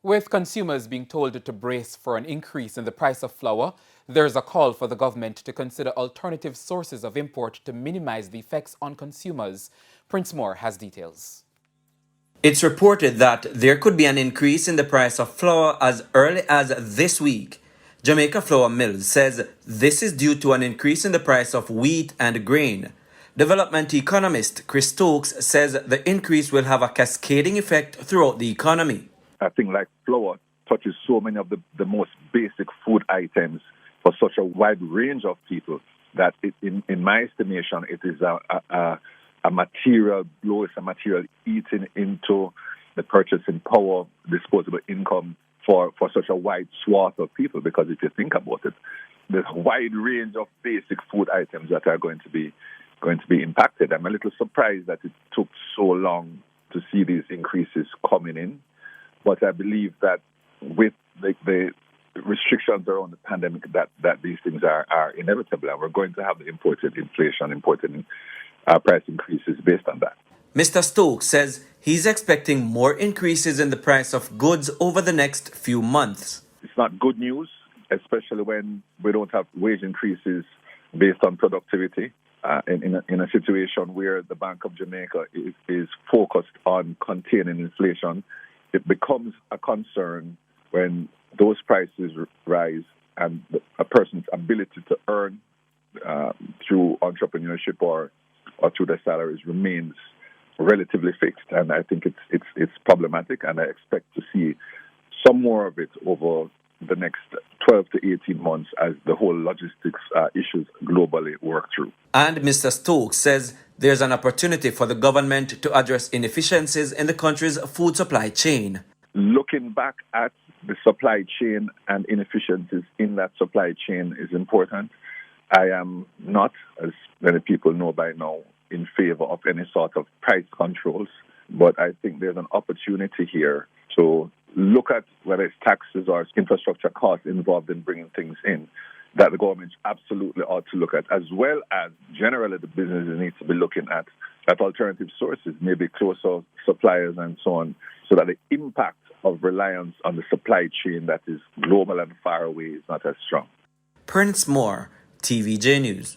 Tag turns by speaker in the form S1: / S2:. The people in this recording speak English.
S1: With consumers being told to brace for an increase in the price of flour, there's a call for the government to consider alternative sources of import to minimize the effects on consumers. Prince Moore has details.
S2: It's reported that there could be an increase in the price of flour as early as this week. Jamaica Flour Mills says this is due to an increase in the price of wheat and grain. Development economist Chris Stokes says the increase will have a cascading effect throughout the economy.
S3: I think like flour touches so many of the most basic food items for such a wide range of people that in my estimation, it is a material blow, it's a material eating into the purchasing power, disposable income for such a wide swath of people. Because if you think about it, there's a wide range of basic food items that are going to be impacted. I'm a little surprised that it took so long to see these increases coming in. But I believe that with the restrictions around the pandemic, that these things are inevitable, and we're going to have the imported inflation, imported price increases based on that.
S2: Mr. Stokes says he's expecting more increases in the price of goods over the next few months.
S3: It's not good news, especially when we don't have wage increases based on productivity. In a situation where the Bank of Jamaica is focused on containing inflation, it becomes a concern when those prices rise and a person's ability to earn through entrepreneurship or through their salaries remains relatively fixed. And I think it's problematic, and I expect to see some more of it over the next 12 to 18 months as the whole logistics issues globally work through.
S2: And Mr. Stokes says there's an opportunity for the government to address inefficiencies in the country's food supply chain.
S3: Looking back at the supply chain and inefficiencies in that supply chain is important. I am not, as many people know by now, in favor of any sort of price controls, but I think there's an opportunity here to look at whether it's taxes or infrastructure costs involved in bringing things in that the government absolutely ought to look at, as well as generally the businesses need to be looking at alternative sources, maybe closer suppliers and so on, so that the impact of reliance on the supply chain that is global and far away is not as strong.
S2: Prince Moore, TVJ News.